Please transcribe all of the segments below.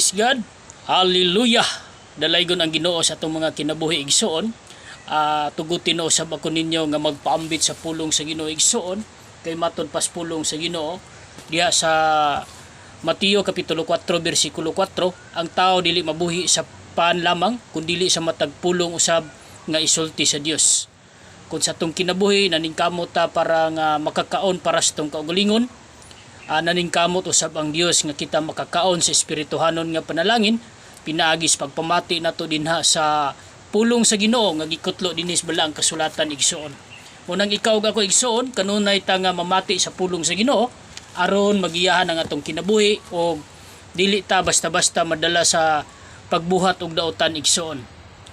Praise God. Hallelujah. Dalaygon ang Ginoo sa atong mga kinabuhi igsoon. Tugutin o sab ako ninyo nga magpaambit sa pulong sa Ginoo igsoon kay matud pas pulong sa Ginoo diha sa Mateo kapitulo 4 bersikulo 4, ang tao dili mabuhi sa paan lamang kundi sa matag pulong usab nga isulti sa Dios. Kung sa atong kinabuhi naningkamot ta para nga makakaon para sa atong kaugalingon, naningkamot usab ang Dios nga kita makakaon sa espirituhanon nga panalangin, pinaagis pagpamati nato dinha sa pulong sa Ginoo nga gikutlo dinis bala ang kasulatan igsoon. Munang ikaw ako igsoon, kanunay ta nga mamati sa pulong sa Ginoo aron magiyahan ang atong kinabuhi o dili ta basta-basta madala sa pagbuhat og daotan igsoon.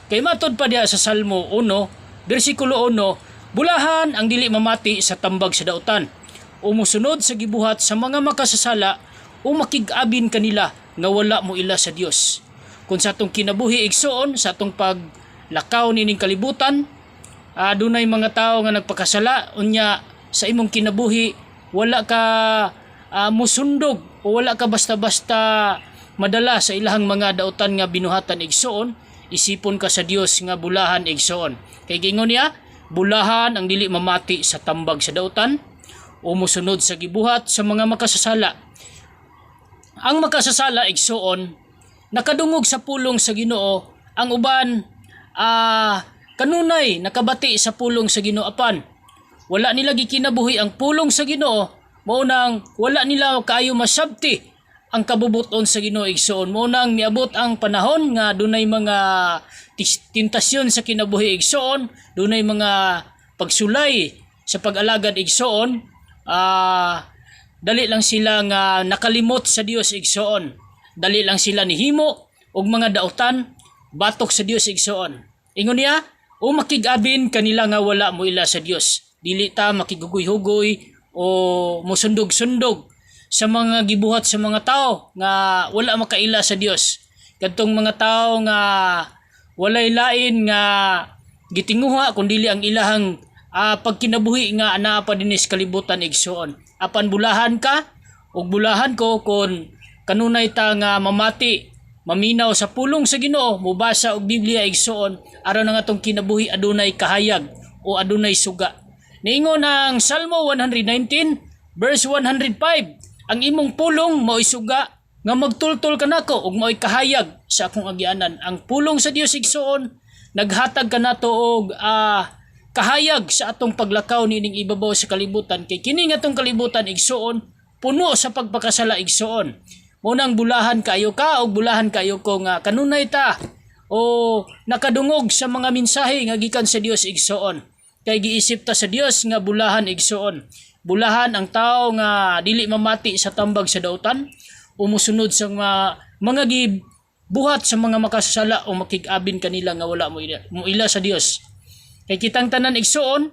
Kay matud pa diha sa Salmo 1 bersikulo 1, bulahan ang dili mamati sa tambag sa daotan, o musunod sa gibuhat sa mga makasasala, o makig-abin kanila nga wala mo ila sa Dios. Kung sa atong kinabuhi igsoon, sa atong paglakaw nining kalibutan, dunay mga tao nga nagpakasala, unya sa imong kinabuhi wala ka musundog o wala ka basta-basta madala sa ilahang mga daotan nga binuhatan igsoon, isipon ka sa Dios nga bulahan igsoon. Kay gingon niya, bulahan ang dili mamati sa tambag sa daotan, o musunod sa gibuhat sa mga makasasala. Ang makasasala igsoon nakadungog sa pulong sa Ginoo, ang uban kanunay nakabati sa pulong sa Ginoo apan wala nila gikinabuhi ang pulong sa Ginoo, mao nang wala nila kaayo masabti ang kabubuton sa Ginoo igsoon. Mao nang miabot ang panahon nga dunay mga tentasyon sa kinabuhi igsoon, dunay mga pagsulay sa pag-alagad igsoon, dali lang sila nga nakalimot sa Dios igsoon. Dali lang sila nihimo og mga daotan batok sa Dios igsoon. Ingon niya, o makig-abin kanila nga wala mo ila sa Dios. Dili ta makigugoy-hugoy o musundog-sundog sa mga gibuhat sa mga tao nga wala makaila sa Dios. Kadtong mga tao nga walay lain nga gitinguha kundi ang ilahang pagkinabuhi nga anaa pa dinis kalibutan igsoon. Apan bulahan ka ug bulahan ko kon kanunay ta nga mamati, maminaw sa pulong sa Ginoo, mubasa og Biblia igsoon aron ang atong kinabuhi adunay kahayag o adunay suga. Niingon ang Salmo 119 verse 105, ang imong pulong mao'y suga nga magtultol kanako ug mao'y kahayag sa akong agyanan. Ang pulong sa Dios igsoon naghatag kanato og kahayag sa atong paglakaw nining ibabaw sa kalibutan, kay kini nga atong kalibutan igsoon puno sa pagpakasala igsoon. Munang bulahan kayo ka o bulahan kayo ko nga kanunay ta o nakadungog sa mga mensahe nga gikan sa Dios igsoon. Kay giisip ta sa Dios nga bulahan igsoon. Bulahan ang tao nga dili mamati sa tambag sa daotan o musunod sa mga gibuhat sa mga makasasala o makig-abin kanila nga wala mo ila sa Dios. Kay kitang tanan igsoon,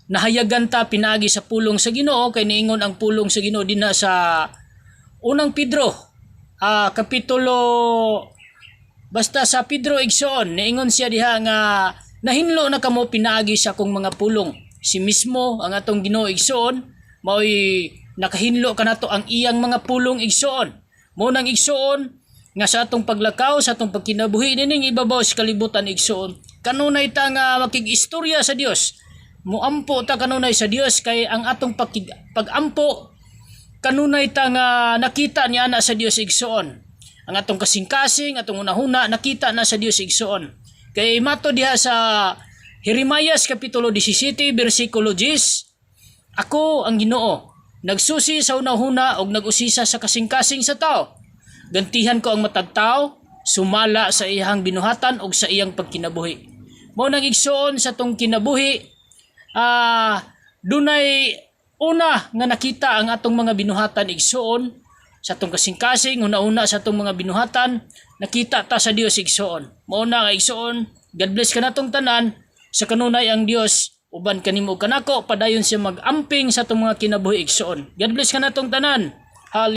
nahayagan ta pinagi sa pulong sa Ginoo, kay niingon ang pulong sa Ginoo dinha sa unang Pedro kapitulo basta sa Pedro igsoon, niingon siya diha nga nahinlo na kamo pinagi sa akong mga pulong. Si mismo ang atong Ginoo igsoon mao'y nakahinlo kanato ang iyang mga pulong igsoon. Mao nang igsoon nga sa atong paglakaw, sa atong pagkinabuhi nining ibabaw sa kalibutan igsoon, kanunay ta nga makig-istorya sa Dios. Muampo ta kanunay sa Dios, kay ang atong pag-ampo kanunay ta nga nakita niya na sa Dios igsoon. Ang atong kasing-kasing, atong unahuna nakita na sa Dios igsoon. Kay mato diha sa Jeremias kapitulo 17 bersikulo 10, ako ang Ginoo, nagsusi sa unahuna og nag-usisa sa kasing-kasing sa tao. Gantihan ko ang matag tao, sumala sa iyang binuhatan og sa iyang pagkinabuhi. Mao nang igsoon sa tong kinabuhi, dunay una nga nakita ang atong mga binuhatan igsoon sa atong kasing-kasing, una-una sa atong mga binuhatan, nakita ta sa Dios igsoon. Mao na nga igsoon, God bless ka natong tanan, sa kanunay ang Dios uban kanimo kanako padayon siya mag-amping sa atong mga kinabuhi igsoon. God bless ka natong tanan.